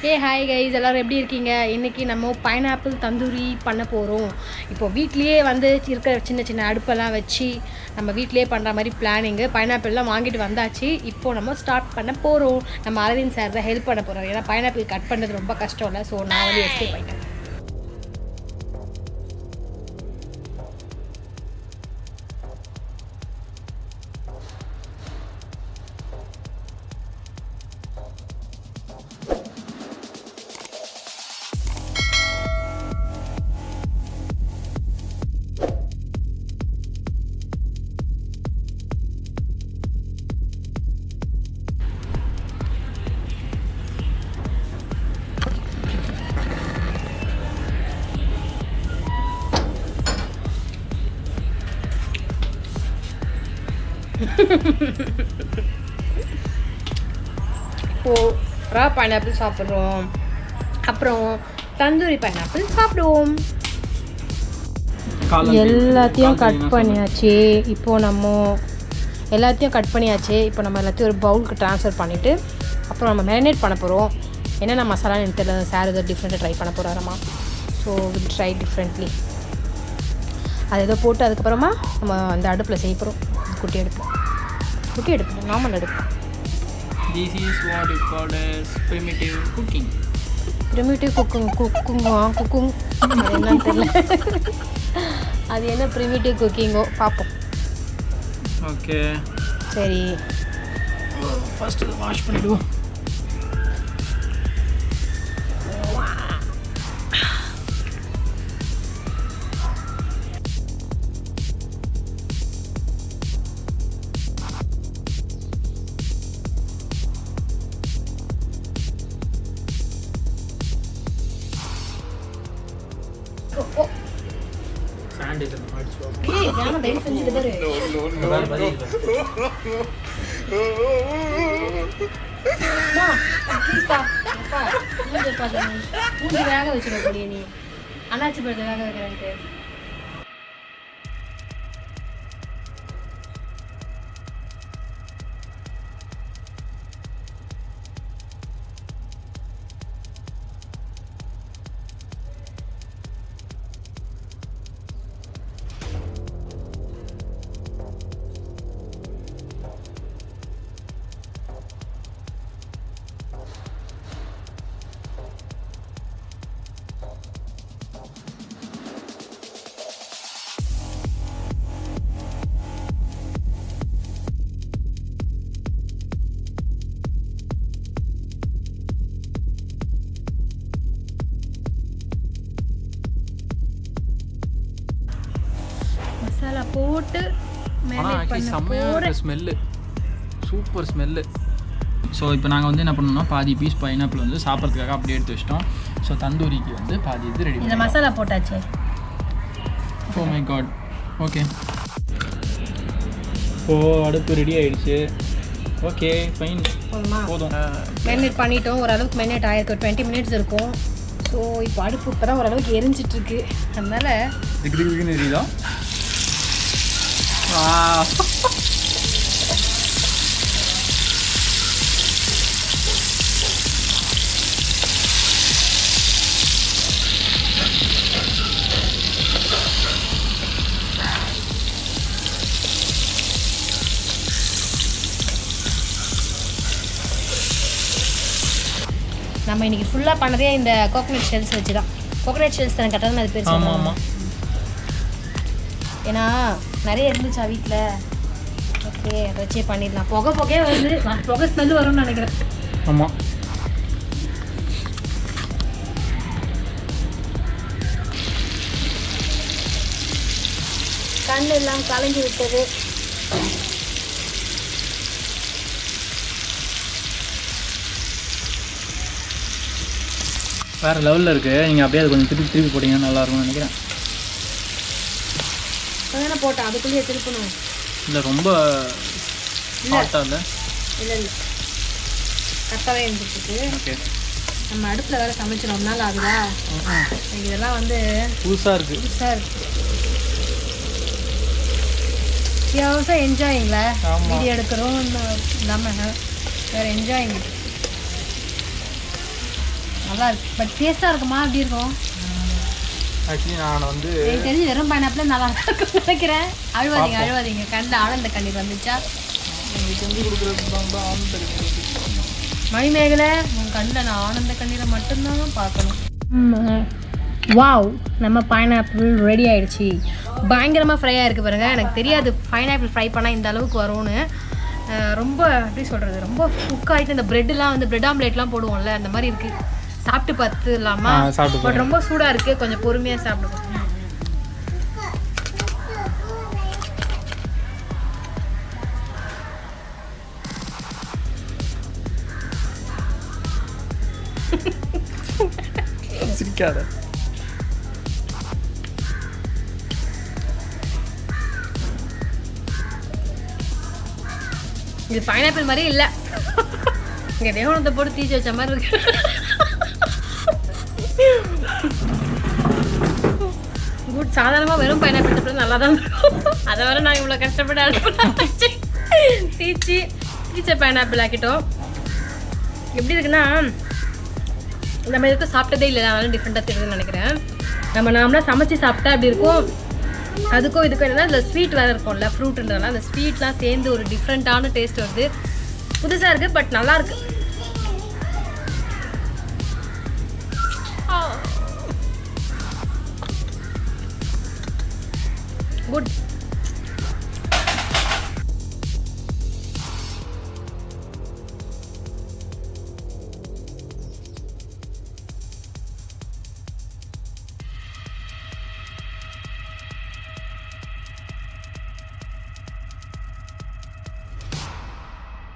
ஏ hi guys, எல்லோரும் எப்படி இருக்கீங்க? இன்றைக்கி நம்ம பைனாப்பிள் தந்தூரி பண்ண போகிறோம். இப்போ வீட்லேயே வந்து இருக்கிற சின்ன சின்ன அடுப்பெல்லாம் வச்சு நம்ம வீட்லேயே பண்ணுற மாதிரி பிளானிங்கு. பைனாப்பிள்லாம் வாங்கிட்டு வந்தாச்சு. இப்போது நம்ம ஸ்டார்ட் பண்ண போகிறோம். நம்ம அரவிந்த் சார் தான் ஹெல்ப் பண்ண போகிறோம். ஏன்னா பைனாப்பிள் கட் பண்ணுறது ரொம்ப கஷ்டம் இல்லை. ஸோ நான் வந்து எஸ்கேப் ஆகிட்டேன். இப்போது ரா பைனாப்பிள் சாப்பிட்றோம், அப்புறம் தந்தூரி பைனாப்பிள் சாப்பிடுவோம். எல்லாத்தையும் கட் பண்ணியாச்சு. இப்போது நம்ம எல்லாத்தையும் எல்லாத்தையும் ஒரு பவுலுக்கு ட்ரான்ஸ்ஃபர் பண்ணிவிட்டு அப்புறம் நம்ம மேரினேட் பண்ண போகிறோம். என்னென்ன மசாலான்னு தெரியல. சார் ஏதோ டிஃப்ரெண்ட்டாக ட்ரை பண்ண போகிறாரம்மா. So will try differently. அது ஏதோ போட்டு அதுக்கப்புறமா நம்ம அந்த அடுப்பில் செய்ய போகிறோம். குட்டி அடுப்பு நார்மல் அடுப்பு. This is what you call as primitive cooking. Cooking அது என்னன்னு தெரியல. அது என்ன ப்ரிமிட்டிவ் குக்கிங்கோ பார்ப்போம். ஓகே, சரி, ஃபர்ஸ்ட் வாஷ் பண்ணிடுவோம். Sand is in hard swap. ஏய் நாம டைம் செஞ்சுட்டு பாரு. மா ப்ளீஸ் பா மூஞ்சி வேக வச்சுட போறியே நீ. அண்ணாச்சி பழத்தை வேக வைக்கிறேன்ட்டு. மசாலா போட்டு மேரினேட் பண்ண போறேன். Smell super smell. ஸோ இப்போ நாங்கள் வந்து என்ன பண்ணோம்னா பாதி பீஸ் பைனாப்பிள் வந்து சாப்பிட்றதுக்காக அப்படியே எடுத்து வச்சிட்டோம். ஸோ தந்தூரிக்கு வந்து பாதி இது ரெடி. இந்த மசாலா போட்டாச்சு. Oh my god. Okay, oh அடுப்பு ரெடி ஆயிடுச்சு. ஓகே ஃபைன், போதும். மேரினேட் பண்ணிட்டோம். ஓரளவுக்கு மேரினேட் ஆகிருக்கு. 20 மினிட்ஸ் இருக்கும். ஸோ இப்போ அடுப்பு இப்போ தான் ஓரளவுக்கு எரிஞ்சிட்ருக்கு. அதனால் இதுக்கு எரியுதா? நம்ம இன்றைக்கி ஃபுல்லாக பண்ணதே இந்த கோகனட் ஷெல்ஸ் வச்சு தான். கோகனட் ஷெல்ஸ் தான் கரெக்டாக அது பேர் சொல்லுவாங்க. ஏன்னா நிறைய இருந்துச்சா வீட்டில். ஓகே, அதை வச்சே பண்ணிடலாம். புகை வருது. புகை ஸ்மெல்லு வரும்னு நினைக்கிறேன். ஆமாம், கண் எல்லாம் கலங்கி விட்டது. வேறு லெவலில் இருக்குது. நீங்கள் அப்படியே அது கொஞ்சம் திருப்பி போட்டிங்கன்னா நல்லாயிருக்கும்னு நினைக்கிறேன். அதானே போட்டேன், அதுக்குள்ளேயே திருப்பணும். இல்லை ரொம்ப ஹாட்டாக இல்லை. இல்லை கரெக்டாகவே இருந்துச்சு. ஓகே, நம்ம அடுப்பில் வேறு சமைச்சு ரொம்ப நாள் ஆகுதா. இதெல்லாம் வந்து புதுசாக இருக்குது. We are also enjoying la video எடுக்கிறோம் நம்ம வேறு என்ஜாயிங். நல்லா இருக்கு. பட் டேஸ்ட்டாக இருக்குமா? எப்படி இருக்கும்? ஆக்சுவலி நான் வந்து எனக்கு தெரிஞ்சு வெறும் பைனாப்பிள் நல்லா இருக்கும்னு நினைக்கிறேன். அழுவாதீங்க கண்ணில் ஆனந்த கண்ணீர் வந்துச்சா? செஞ்சு கொடுக்குறது மணிமேகலை, உன் கண்ணில் நான் ஆனந்த கண்ணீரை மட்டும்தான் பார்க்கணும். வாவ், நம்ம பைனாப்பிள் ரெடி ஆகிடுச்சி. பயங்கரமாக ஃப்ரையாக இருக்குது பாருங்கள். எனக்கு தெரியாது பைனாப்பிள் ஃப்ரை பண்ணால் இந்த அளவுக்கு வரும்னு. ரொம்ப எப்படி சொல்கிறது, ரொம்ப குக் ஆகிட்டு இந்த ப்ரெட்டெலாம் வந்து ப்ரெட் ஆம்லேட்லாம் போடுவோம்ல, அந்த மாதிரி இருக்குது. சாப்பிட்டு பார்த்து இல்லாமல் பட் ரொம்ப சூடாக இருக்குது. கொஞ்சம் பொறுமையாக சாப்பிடுவோம். சிரிக்காத. இது பைனாப்பிள் மாதிரி இல்லை. இங்கே வேகனத்தை போட்டு தீச்சு வச்ச மாதிரி இருக்கு. குட். சாதாரணமாக வெறும் பைனாப்பிள் சாப்பிட்றது நல்லா தான் இருக்கும். அதை வர நாங்கள் இவ்வளோ கஷ்டப்பட்டு அடுப்பு தீச்ச பைனாப்பிள் ஆக்கிட்டோம். எப்படி இருக்குன்னா, நம்ம இதுக்கு சாப்பிட்டதே இல்லை, அதனால டிஃப்ரெண்ட்டாக தெரியுதுன்னு நினைக்கிறேன். நம்ம நாமளாக சமைச்சு சாப்பிட்டா அப்படி இருக்கும். அதுக்கும் இதுக்கும் என்னன்னா, இந்த ஸ்வீட் வேறு இருக்கும்ல, ஃப்ரூட்ன்றதுனால அந்த ஸ்வீட்லாம் சேர்ந்து ஒரு டிஃப்ரெண்ட்டான டேஸ்ட் வருது. புதுசாக இருக்குது, பட் நல்லாயிருக்கு. குட்.